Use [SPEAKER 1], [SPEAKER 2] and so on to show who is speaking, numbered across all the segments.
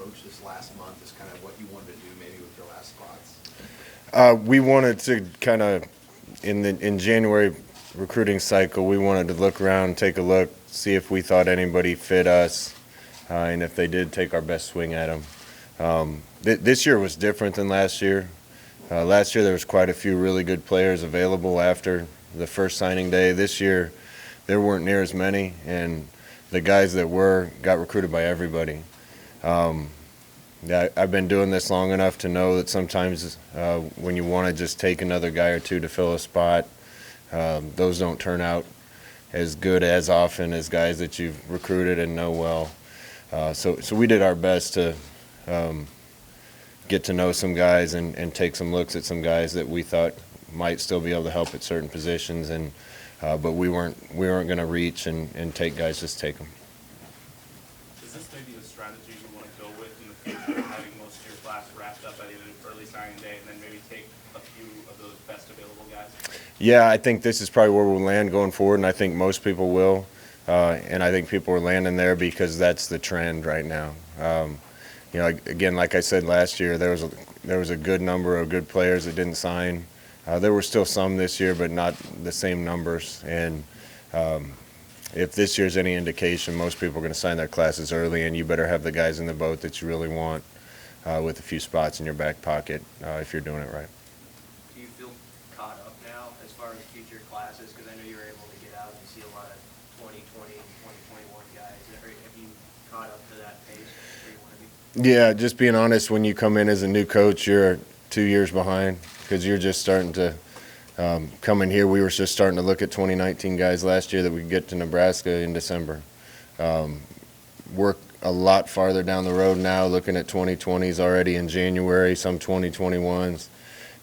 [SPEAKER 1] approach this last month as kind of what you wanted to do maybe with your last spots?
[SPEAKER 2] We wanted to kind of, in January recruiting cycle, we wanted to look around, take a look, see if we thought anybody fit us, and if they did, take our best swing at them. This year was different than last year. Last year there was quite a few really good players available after the first signing day. This year there weren't near as many, and the guys that were got recruited by everybody. I've been doing this long enough to know that sometimes when you want to just take another guy or two to fill a spot, those don't turn out as good as often as guys that you've recruited and know well. So we did our best to get to know some guys and take some looks at some guys that we thought might still be able to help at certain positions, but we weren't going to reach and take guys, just take them.
[SPEAKER 3] Is this maybe a strategy you want to go with in the future, having most of your class wrapped up at an early signing day and then maybe take a few of those best available guys?
[SPEAKER 2] Yeah, I think this is probably where we'll land going forward, and I think most people will. And I think people are landing there because that's the trend right now. Again, like I said last year, there was a good number of good players that didn't sign. There were still some this year, but not the same numbers. And if this year's any indication, most people are going to sign their classes early, and you better have the guys in the boat that you really want with a few spots in your back pocket if you're doing it right.
[SPEAKER 4] Do you feel caught up now as far as future classes? Because I know you were able to get out and see a lot of 2020 and 2021 guys. Have you caught up to that pace where you want to be?
[SPEAKER 2] Yeah, just being honest, when you come in as a new coach, you're 2 years behind because you're just starting to come in here. We were just starting to look at 2019 guys last year that we could get to Nebraska in December. We're a lot farther down the road now, looking at 2020s already in January, some 2021s.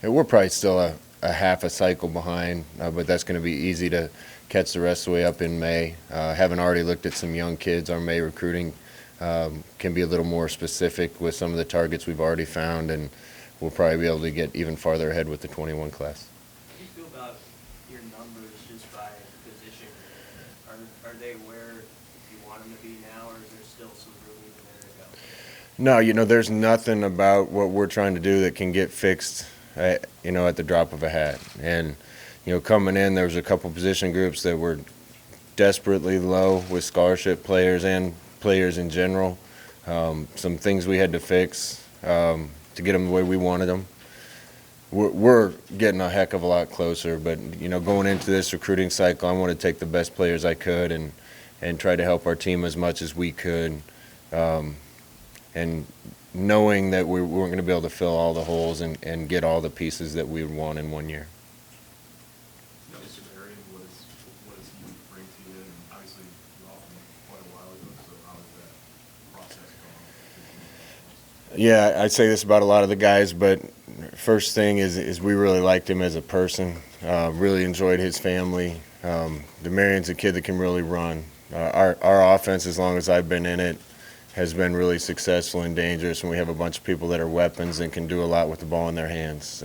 [SPEAKER 2] And we're probably still a half a cycle behind, but that's going to be easy to catch the rest of the way up in May. Having already looked at some young kids, our May recruiting can be a little more specific with some of the targets we've already found, and we'll probably be able to get even farther ahead with the 21 class.
[SPEAKER 4] How do you feel about your numbers just by position? Are they where you want them to be now, or is there still some room even there to go?
[SPEAKER 2] No, there's nothing about what we're trying to do that can get fixed, at the drop of a hat. And, coming in, there was a couple position groups that were desperately low with scholarship players and players in general. Some things we had to fix to get them the way we wanted them. We're getting a heck of a lot closer, but going into this recruiting cycle, I want to take the best players I could and try to help our team as much as we could, and knowing that we weren't going to be able to fill all the holes and get all the pieces that we would want in 1 year.
[SPEAKER 5] Mr. Demariyon, what does he bring to you? And obviously, you offered him quite a while ago, so how has that process gone?
[SPEAKER 2] Yeah, I'd say this about a lot of the guys, but first thing is we really liked him as a person, really enjoyed his family. Demarion's a kid that can really run. Our offense, as long as I've been in it, has been really successful and dangerous, and we have a bunch of people that are weapons and can do a lot with the ball in their hands.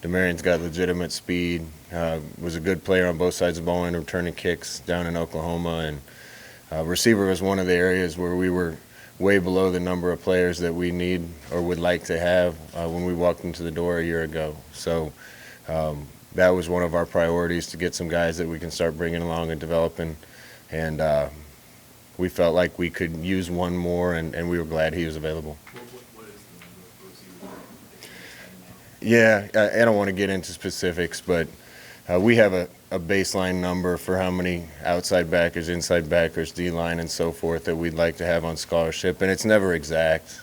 [SPEAKER 2] Demarion's got legitimate speed, was a good player on both sides of the ball and returning kicks down in Oklahoma, and receiver was one of the areas where we were way below the number of players that we need or would like to have when we walked into the door a year ago. So that was one of our priorities, to get some guys that we can start bringing along and developing, and we felt like we could use one more, and we were glad he was available.
[SPEAKER 5] What is the number of receivers?
[SPEAKER 2] Yeah, I don't want to get into specifics, but we have a baseline number for how many outside backers, inside backers, D-line, and so forth that we'd like to have on scholarship, and it's never exact.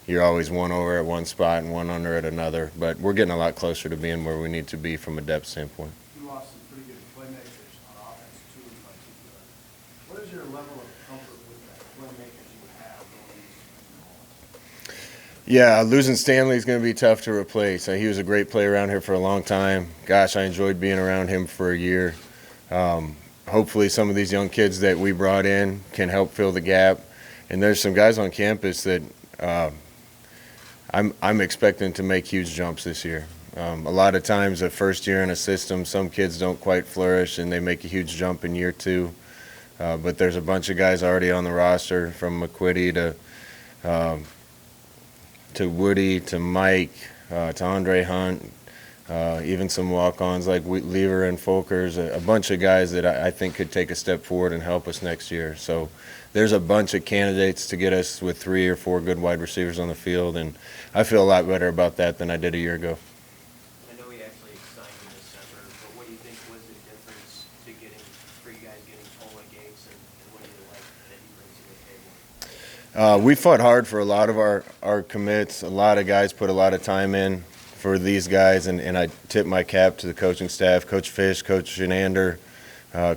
[SPEAKER 2] You're always one over at one spot and one under at another, but we're getting a lot closer to being where we need to be from a depth standpoint.
[SPEAKER 6] You lost some pretty good playmakers on offense, too, in particular. What is your level of comfort with that playmakers you have going into the moment?
[SPEAKER 2] Yeah, losing Stanley is going to be tough to replace. He was a great player around here for a long time. Gosh, I enjoyed being around him for a year. Hopefully some of these young kids that we brought in can help fill the gap. And there's some guys on campus that I'm expecting to make huge jumps this year. A lot of times the first year in a system, some kids don't quite flourish and they make a huge jump in year two. But there's a bunch of guys already on the roster, from McQuitty to to Woody, to Mike, to Andre Hunt, even some walk-ons like Lever and Folkers, a bunch of guys that I think could take a step forward and help us next year. So there's a bunch of candidates to get us with 3 or 4 good wide receivers on the field, and I feel a lot better about that than I did a year ago.
[SPEAKER 4] I know he actually signed in December, but what do you think was the difference for you guys getting Tola Gates, and what do you like that he brings to the table?
[SPEAKER 2] We fought hard for a lot of our commits. A lot of guys put a lot of time in for these guys, and I tip my cap to the coaching staff, Coach Fish, Coach Shenander,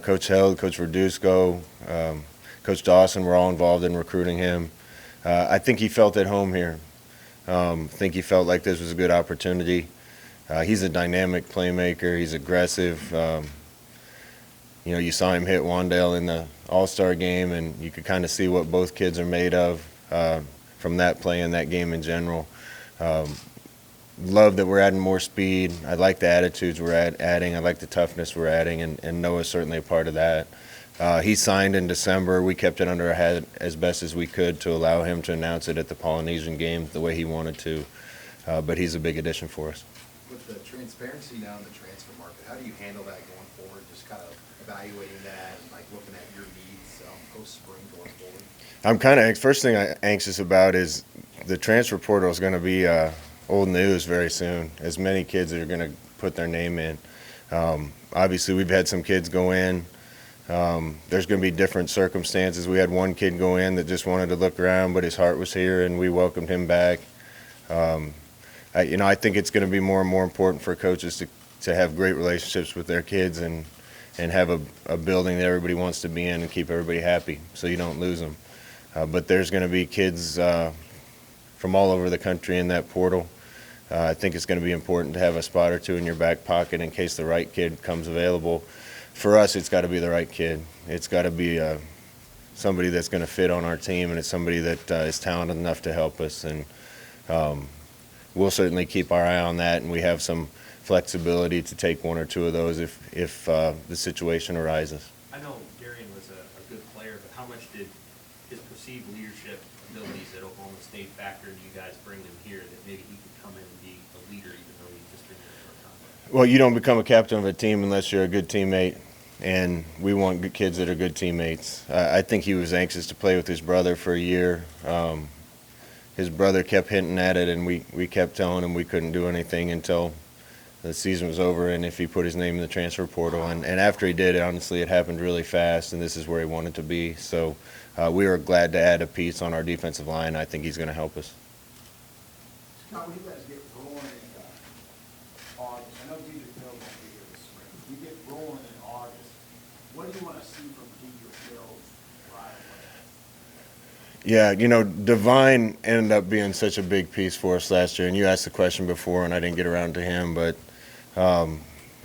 [SPEAKER 2] Coach Held, Coach Verduzco, Coach Dawson were all involved in recruiting him. I think he felt at home here. I think he felt like this was a good opportunity. He's a dynamic playmaker. He's aggressive. You saw him hit Wandale in the All-Star game, and you could kind of see what both kids are made of from that play and that game in general. Love that we're adding more speed. I like the attitudes we're adding. I like the toughness we're adding, and Noah's certainly a part of that. He signed in December. We kept it under our hat as best as we could to allow him to announce it at the Polynesian game the way he wanted to. But he's a big addition for us.
[SPEAKER 1] With the transparency now in the transfer market, how do you handle that going forward? Just kind of evaluating that and like looking at your needs post-spring going forward?
[SPEAKER 2] I'm kind of first thing I'm anxious about is the transfer portal is going to be old news very soon. As many kids that are going to put their name in. Obviously, we've had some kids go in. There's going to be different circumstances. We had one kid go in that just wanted to look around, but his heart was here, and we welcomed him back. I think it's going to be more and more important for coaches to have great relationships with their kids and have a building that everybody wants to be in and keep everybody happy so you don't lose them. But there's going to be kids from all over the country in that portal. I think it's going to be important to have a spot or two in your back pocket in case the right kid comes available. For us, it's got to be the right kid. It's got to be somebody that's going to fit on our team, and it's somebody that is talented enough to help us. And we'll certainly keep our eye on that, and we have some flexibility to take 1 or 2 of those if the situation arises.
[SPEAKER 4] I know Darian was a good player, but how much did his perceived leadership abilities at Oklahoma State factor into you guys bringing him here, that maybe he could come in and be a leader even though he's just been here for a short time?
[SPEAKER 2] Well, you don't become a captain of a team unless you're a good teammate, and we want good kids that are good teammates. I think he was anxious to play with his brother for a year. His brother kept hinting at it, and we kept telling him we couldn't do anything until the season was over and if he put his name in the transfer portal. And after he did, honestly, it happened really fast, and this is where he wanted to be. So we were glad to add a piece on our defensive line. I think he's going to help us.
[SPEAKER 6] Scott, when you guys get rolling in August, I know Dedrick Hill won't be here this spring. You get rolling in August, what do you want to see from Dedrick Hill right away?
[SPEAKER 2] Yeah, Divine ended up being such a big piece for us last year, and you asked the question before, and I didn't get around to him, but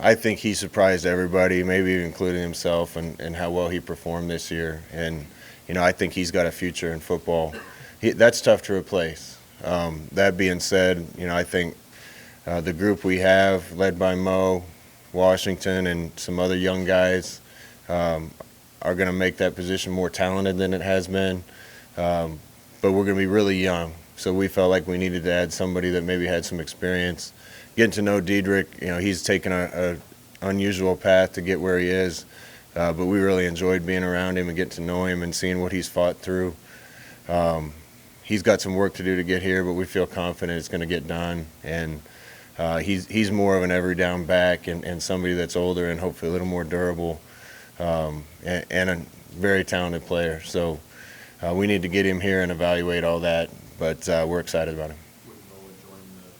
[SPEAKER 2] I think he surprised everybody, maybe even including himself, and how well he performed this year. And, I think he's got a future in football. That's tough to replace. That being said, I think the group we have, led by Mo, Washington, and some other young guys, are going to make that position more talented than it has been. But we're going to be really young, so we felt like we needed to add somebody that maybe had some experience. Getting to know Dedrick, he's taken a unusual path to get where he is, but we really enjoyed being around him and getting to know him and seeing what he's fought through. He's got some work to do to get here, but we feel confident it's going to get done. And he's more of an every down back and somebody that's older and hopefully a little more durable, and a very talented player. So we need to get him here and evaluate all that, but we're excited about him.
[SPEAKER 5] With Noah joining the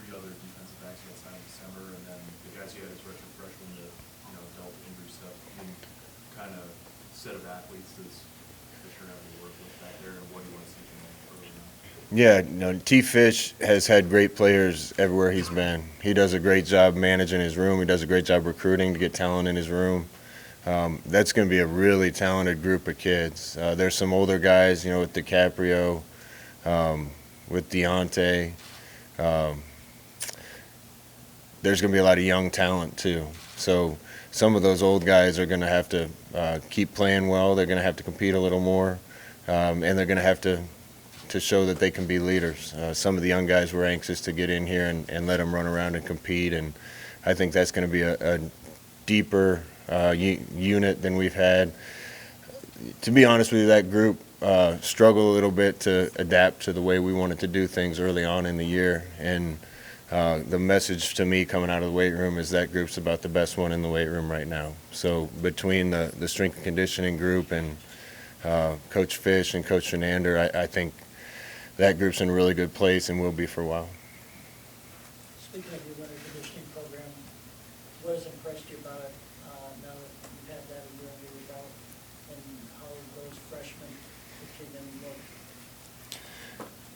[SPEAKER 5] 3 other defensive backs you had signed in December, and then the guys you had as redshirt freshmen that, dealt with injury stuff, kind of set of athletes does Fisher have to work with back there, and what do you want to see from them early on?
[SPEAKER 2] Yeah, T. Fish has had great players everywhere he's been. He does a great job managing his room. He does a great job recruiting to get talent in his room. That's going to be a really talented group of kids. There's some older guys, with DiCaprio, with Deontay. There's going to be a lot of young talent too. So some of those old guys are going to have to keep playing well. They're going to have to compete a little more, and they're going to have to to show that they can be leaders. Some of the young guys were anxious to get in here and let them run around and compete, and I think that's going to be a deeper unit than we've had. To be honest with you, that group struggled a little bit to adapt to the way we wanted to do things early on in the year, and the message to me coming out of the weight room is that group's about the best one in the weight room right now. So between the strength and conditioning group and Coach Fish and Coach Fernandez, I think that group's in a really good place and will be for a while.
[SPEAKER 7] Speaking of your winter conditioning program, what has impressed you about it now that you've had that a year under your belt, and how those freshmen continue to look?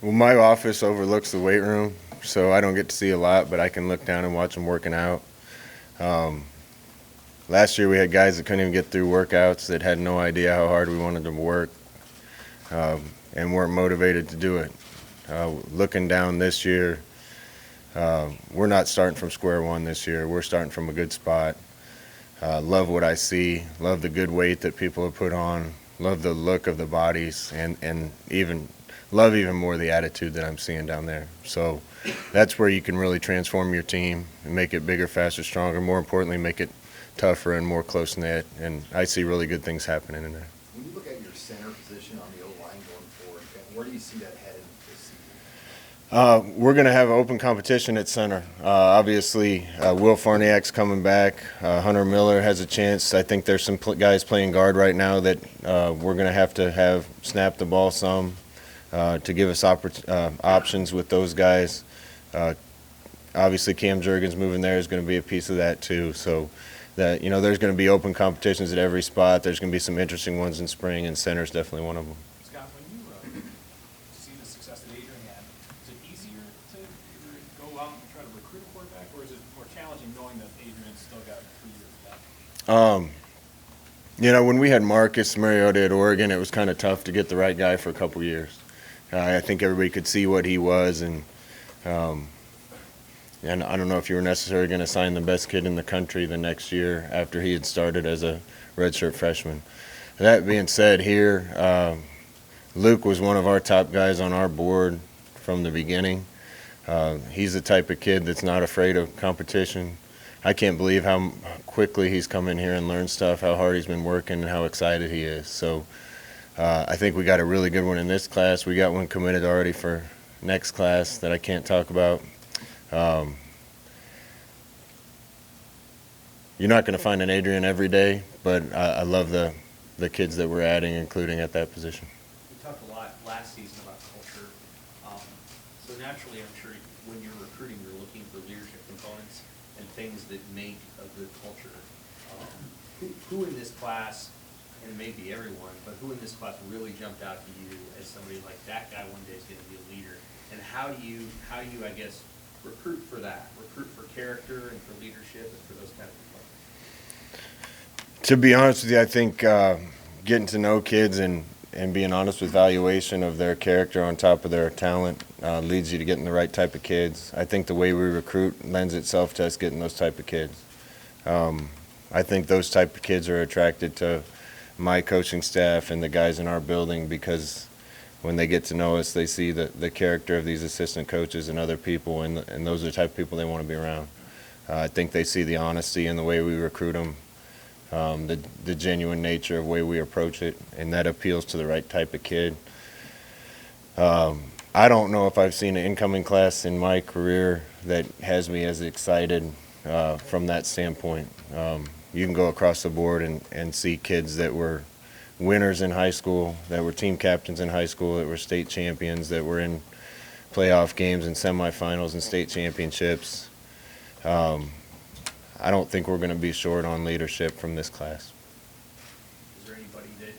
[SPEAKER 2] Well, my office overlooks the weight room, so I don't get to see a lot, but I can look down and watch them working out. Last year we had guys that couldn't even get through workouts, that had no idea how hard we wanted them to work, and weren't motivated to do it. Looking down this year, we're not starting from square one this year. We're starting from a good spot. Love what I see, love the good weight that people have put on, love the look of the bodies, and love even more the attitude that I'm seeing down there. So that's where you can really transform your team and make it bigger, faster, stronger, more importantly, make it tougher and more close-knit, and I see really good things happening in there.
[SPEAKER 1] When you look at your center position on the O-line going forward, where do you see that headed this season?
[SPEAKER 2] We're going to have open competition at center. Obviously, Will Farniak's coming back. Hunter Miller has a chance. I think there's some guys playing guard right now that we're going to have snap the ball some to give us options with those guys. Obviously, Cam Jurgens moving there is going to be a piece of that too. So that, there's going to be open competitions at every spot. There's going to be some interesting ones in spring, and center's definitely one of them.
[SPEAKER 5] Scott, when you see the success that Adrian had, is it easier to go out and try to recruit a quarterback, or is it more challenging knowing that Adrian's still got 3 years left?
[SPEAKER 2] When we had Marcus Mariota at Oregon, it was kind of tough to get the right guy for a couple years. I think everybody could see what he was, and I don't know if you were necessarily going to sign the best kid in the country the next year after he had started as a redshirt freshman. That being said, here, Luke was one of our top guys on our board from the beginning. He's the type of kid that's not afraid of competition. I can't believe how quickly he's come in here and learned stuff, how hard he's been working, and how excited he is. So I think we got a really good one in this class. We got one committed already for next class that I can't talk about. You're not going to find an Adrian every day, but I love the kids that we're adding, including at that position.
[SPEAKER 4] We talked a lot last season about culture. So naturally, I'm sure when you're recruiting, you're looking for leadership components and things that make a good culture. Who in this class, and maybe everyone, but who in this class really jumped out to you as somebody like that guy one day is going to be a leader? And how do you, I guess, recruit for that? Recruit for character and for leadership and for those kind of components?
[SPEAKER 2] To be honest with you, I think getting to know kids and being honest with valuation of their character on top of their talent leads you to getting the right type of kids. I think the way we recruit lends itself to us getting those type of kids. I think those type of kids are attracted to my coaching staff and the guys in our building because when they get to know us, they see the character of these assistant coaches and other people, and those are the type of people they want to be around. I think they see the honesty in the way we recruit them, the genuine nature of the way we approach it, and that appeals to the right type of kid. I don't know if I've seen an incoming class in my career that has me as excited from that standpoint. You can go across the board and see kids that were winners in high school, that were team captains in high school, that were state champions, that were in playoff games and semifinals and state championships. I don't think we're going to be short on leadership from this class.
[SPEAKER 4] Is there anybody that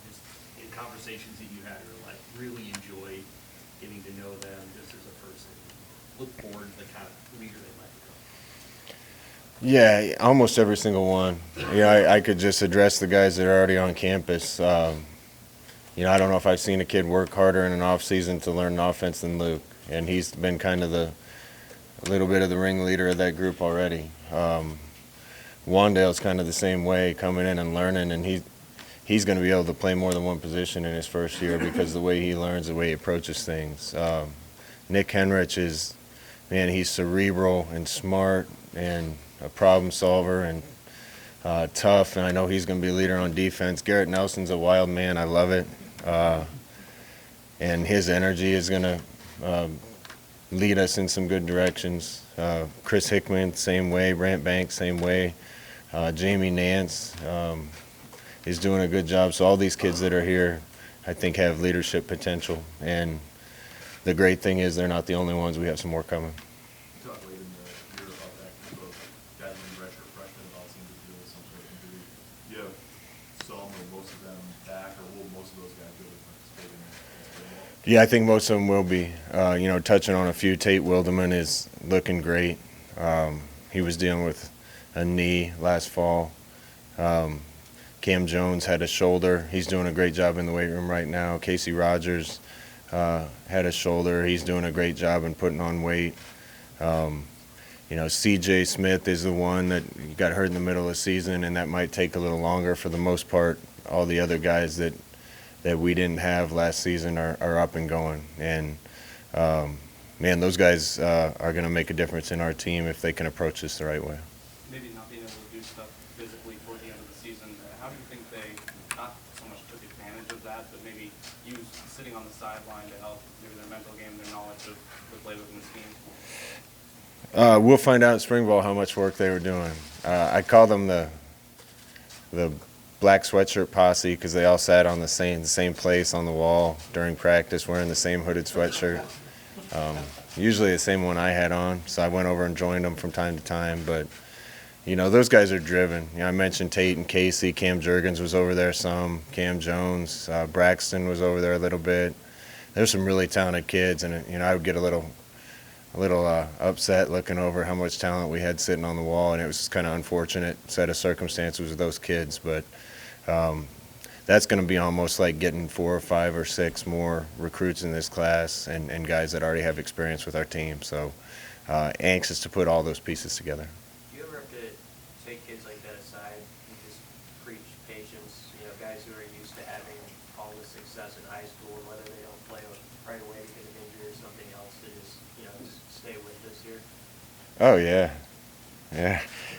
[SPEAKER 4] just in conversations that you had or like really enjoyed getting to know them just as a person? Look forward to the kind of leader they might become?
[SPEAKER 2] Yeah, almost every single one. I could just address the guys that are already on campus. I don't know if I've seen a kid work harder in an off season to learn an offense than Luke, and he's been kind of a little bit of the ringleader of that group already. Wandale's kind of the same way, coming in and learning, and he's going to be able to play more than one position in his first year because the way he learns, the way he approaches things. Nick Henrich is, man, he's cerebral and smart and a problem solver and tough, and I know he's going to be a leader on defense. Garrett Nelson's a wild man. I love it. And his energy is going to lead us in some good directions. Chris Hickman, same way. Brant Banks, same way. Jamie Nance is doing a good job. So all these kids that are here, I think, have leadership potential. And the great thing is they're not the only ones. We have some more coming.
[SPEAKER 5] You talked late in the year about that group of guys in redshirt freshmen that all seem to deal with some sort of injury. Do you have some or most of them back, or will most of those guys be able to participate in spring ball?
[SPEAKER 2] Yeah, I think most of them will be. Touching on a few, Tate Wilderman is looking great. He was dealing with a knee last fall. Cam Jones had a shoulder. He's doing a great job in the weight room right now. Casey Rogers had a shoulder. He's doing a great job in putting on weight. C.J. Smith is the one that got hurt in the middle of the season, and that might take a little longer. For the most part, all the other guys that we didn't have last season are up and going. And, man, those guys are going to make a difference in our team if they can approach this the right way.
[SPEAKER 3] Maybe not being able to do stuff physically toward the end of the season, how do you think they not so much took advantage of that, but maybe used sitting on the sideline to help maybe their mental game, their knowledge of the play within the scheme?
[SPEAKER 2] We'll find out in spring ball how much work they were doing. I call them the black sweatshirt posse because they all sat on the same place on the wall during practice wearing the same hooded sweatshirt. Usually the same one I had on, so I went over and joined them from time to time. But, those guys are driven. I mentioned Tate and Casey. Cam Jurgens was over there some. Cam Jones. Braxton was over there a little bit. There's some really talented kids, and, I would get a little upset looking over how much talent we had sitting on the wall, and it was kind of unfortunate set of circumstances with those kids. But that's going to be almost like getting 4 or 5 or 6 more recruits in this class and guys that already have experience with our team. So anxious to put all those pieces together.
[SPEAKER 4] Do you ever have to take kids like that aside and just preach patience? Guys who are used to having all the success in high school, and whether they don't play right away because of injury or something else, to just stay with this year?
[SPEAKER 2] Oh yeah.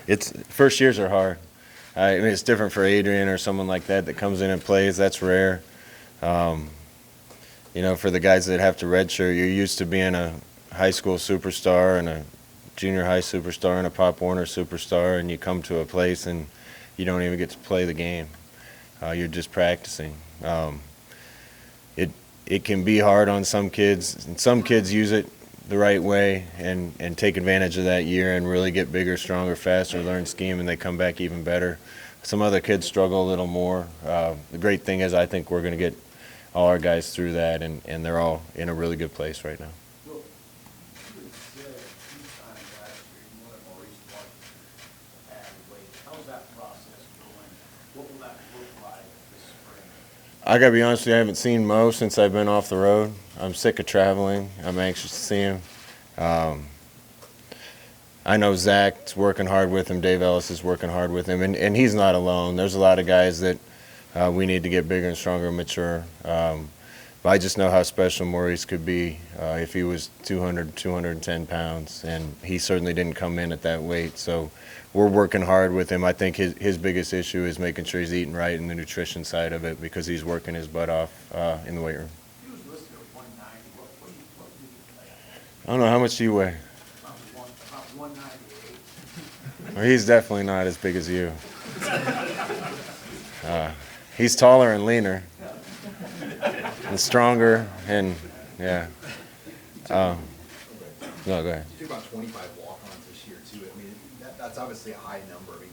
[SPEAKER 2] It's first years are hard. It's different for Adrian or someone like that comes in and plays. That's rare. For the guys that have to redshirt, you're used to being a high school superstar and a junior high superstar and a Pop Warner superstar, and you come to a place and you don't even get to play the game. You're just practicing. It can be hard on some kids, and some kids use it the right way and take advantage of that year and really get bigger, stronger, faster, learn scheme, and they come back even better. Some other kids struggle a little more. The great thing is I think we're going to get all our guys through that, and they're all in a really good place right now.
[SPEAKER 6] Well, you had said a few times last year, you wanted Maurice Martin added weight. How's that process going? What will that look like this spring?
[SPEAKER 2] I got to be honest with you, I haven't seen Mo since I've been off the road. I'm sick of traveling. I'm anxious to see him. I know Zach's working hard with him. Dave Ellis is working hard with him. And he's not alone. There's a lot of guys that we need to get bigger and stronger and mature. But I just know how special Maurice could be if he was 200, 210 pounds. And he certainly didn't come in at that weight. So we're working hard with him. I think his biggest issue is making sure he's eating right in the nutrition side of it because he's working his butt off in the weight room.
[SPEAKER 6] He was listed at 190. What do you think?
[SPEAKER 2] I don't know, how much do you weigh?
[SPEAKER 6] About 198.
[SPEAKER 2] Well, he's definitely not as big as you. He's taller and leaner and stronger, and yeah. No, go ahead.
[SPEAKER 1] You do about 25 walk-ons this year too. I mean, that's obviously a high number. I mean,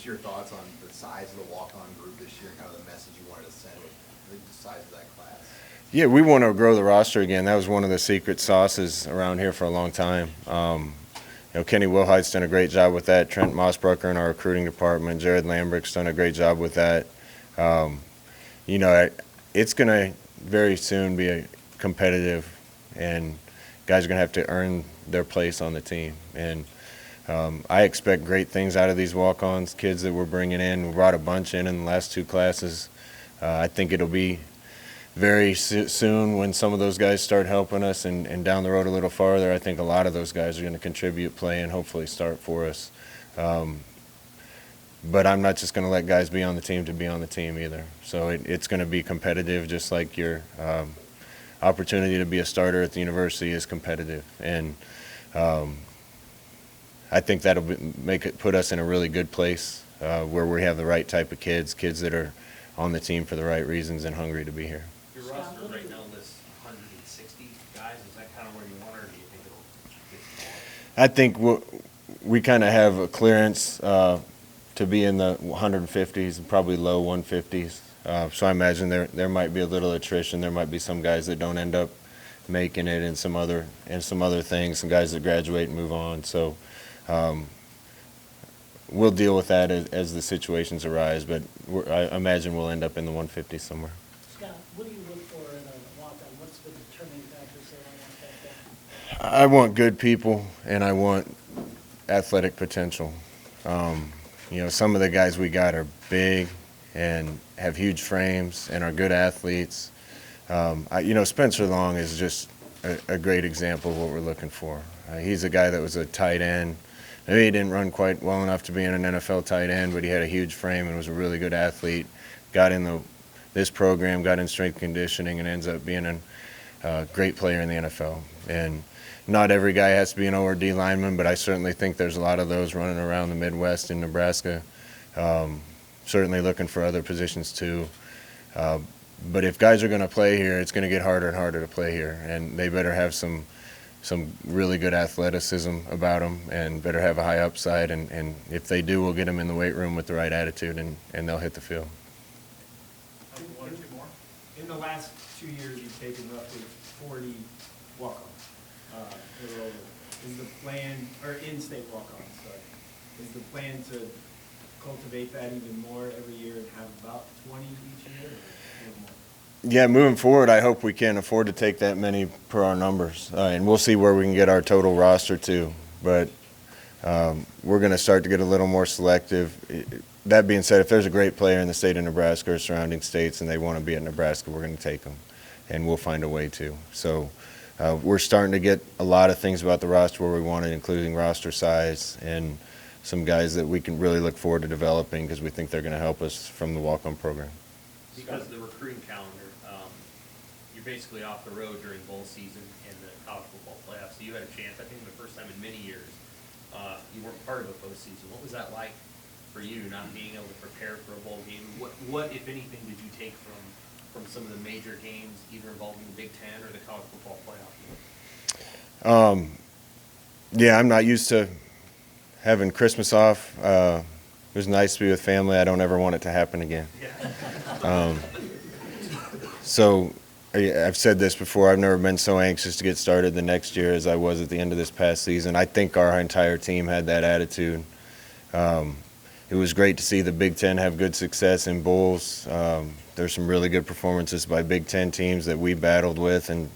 [SPEAKER 1] your thoughts on the size of the walk-on group this year and kind of the message you wanted to send with the size of that class.
[SPEAKER 2] Yeah, we want to grow the roster again. That was one of the secret sauces around here for a long time. Kenny Wilhite's done a great job with that. Trent Mossbrucker in our recruiting department. Jared Lambrick's done a great job with that. It's going to very soon be competitive, and guys are going to have to earn their place on the team. And I expect great things out of these walk-ons, kids that we're bringing in. We brought a bunch in the last 2 classes. I think it'll be very soon when some of those guys start helping us and down the road a little farther, I think a lot of those guys are going to contribute, play, and hopefully start for us. But I'm not just going to let guys be on the team to be on the team either. So it's going to be competitive, just like your opportunity to be a starter at the university is competitive. And I think that'll put us in a really good place where we have the right type of kids that are on the team for the right reasons and hungry to be here.
[SPEAKER 4] Your roster right now lists 160 guys. Is that kind of where you want, or do you think it'll get smaller?
[SPEAKER 2] I think we kind of have a clearance to be in the 150s and probably low 150s. So I imagine there might be a little attrition. There might be some guys that don't end up making it, and some other things. Some guys that graduate and move on. So we'll deal with that as the situations arise. But I imagine we'll end up in the 150s somewhere.
[SPEAKER 7] Scott, what do you look for in a walk-on? What's the determining factor to say I want that guy?
[SPEAKER 2] I want good people, and I want athletic potential. Some of the guys we got are big and have huge frames and are good athletes. Spencer Long is just a great example of what we're looking for. He's a guy that was a tight end. Maybe he didn't run quite well enough to be in an NFL tight end, but he had a huge frame and was a really good athlete. Got in this program, got in strength conditioning, and ends up being a great player in the NFL. And not every guy has to be an O or D lineman, but I certainly think there's a lot of those running around the Midwest in Nebraska. Certainly looking for other positions too. But if guys are going to play here, it's going to get harder and harder to play here, and they better have some really good athleticism about them and better have a high upside. And if they do, we'll get them in the weight room with the right attitude, and they'll hit the field.
[SPEAKER 6] One or two more. In the last 2 years, you've taken roughly 40 walk-ons. Is the plan, or in-state walk-ons, sorry, is the plan to cultivate that even more every year and have about 20 each year, or more?
[SPEAKER 2] Yeah, moving forward, I hope we can afford to take that many per our numbers, and we'll see where we can get our total roster to. But we're going to start to get a little more selective. That being said, if there's a great player in the state of Nebraska or surrounding states and they want to be at Nebraska, we're going to take them, and we'll find a way to. So we're starting to get a lot of things about the roster where we want it, including roster size and some guys that we can really look forward to developing because we think they're going to help us from the walk-on program.
[SPEAKER 4] Because of the recruiting calendar, you're basically off the road during bowl season and the college football playoffs. So you had a chance, I think the first time in many years, you weren't part of a postseason. What was that like for you, not being able to prepare for a bowl game? What if anything, did you take from some of the major games, either involving the Big Ten or the college football playoff?
[SPEAKER 2] Yeah, I'm not used to having Christmas off. It was nice to be with family. I don't ever want it to happen again.
[SPEAKER 4] Yeah.
[SPEAKER 2] So I've said this before, I've never been so anxious to get started the next year as I was at the end of this past season. I think our entire team had that attitude. It was great to see the Big Ten have good success in bowls. There's some really good performances by Big Ten teams that we battled with and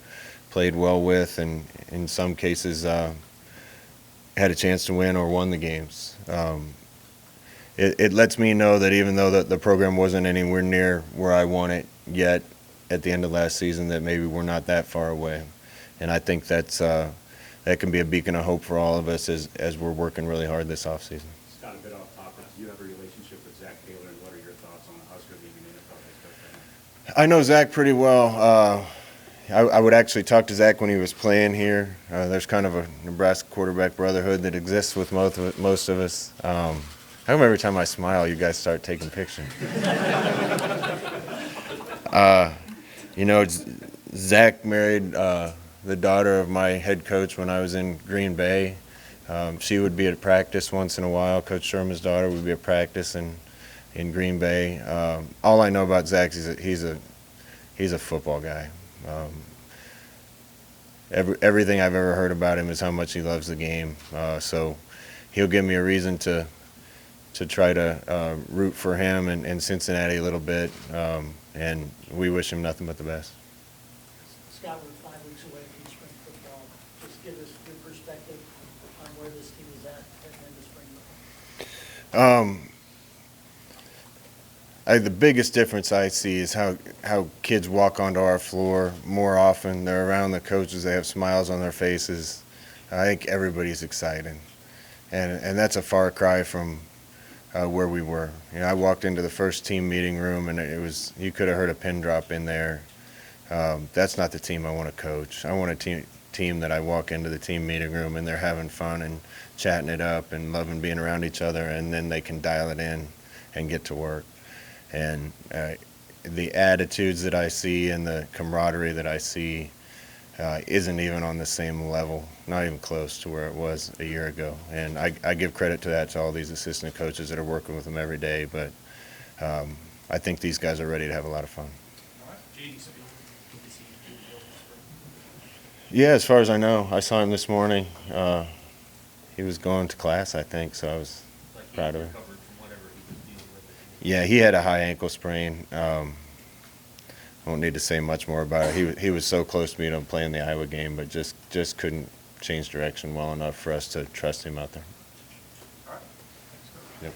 [SPEAKER 2] played well with, and in some cases had a chance to win or won the games. It lets me know that even though the program wasn't anywhere near where I want it yet at the end of last season, that maybe we're not that far away. And I think that can be a beacon of hope for all of us as we're working really hard this offseason.
[SPEAKER 8] Scott, a bit off topic. Do you have a relationship with Zach Taylor, and what are your thoughts on the Huskers being an NFL head coach?
[SPEAKER 2] I know Zach pretty well. I would actually talk to Zach when he was playing here. There's kind of a Nebraska quarterback brotherhood that exists with most of us. How come every time I smile, you guys start taking pictures? Zach married the daughter of my head coach when I was in Green Bay. She would be at practice once in a while. Coach Sherman's daughter would be at practice in Green Bay. All I know about Zach is he's a football guy. Everything I've ever heard about him is how much he loves the game. So he'll give me a reason to try to root for him and Cincinnati a little bit, and we wish him nothing but the best.
[SPEAKER 7] Scott, we're 5 weeks away from spring football. Just give us your perspective on where this team is at right
[SPEAKER 2] The biggest difference I see is how kids walk onto our floor more often. They're around the coaches. They have smiles on their faces. I think everybody's excited, and that's a far cry from where we were. You know, I walked into the first team meeting room, and it was, you could have heard a pin drop in there. That's not the team I want to coach. I want a team that I walk into the team meeting room and they're having fun and chatting it up and loving being around each other, and then they can dial it in and get to work. And the attitudes that I see and the camaraderie that I see isn't even on the same level, not even close to where it was a year ago. And I give credit to that to all these assistant coaches that are working with them every day. But I think these guys are ready to have a lot of fun. Yeah, as far as I know, I saw him this morning. He was going to class, I think, so I was proud of him. Yeah, he had a high ankle sprain. I won't need to say much more about it. He was so close to me to playing the Iowa game, but just couldn't change direction well enough for us to trust him out there.
[SPEAKER 3] All right.
[SPEAKER 2] Yep.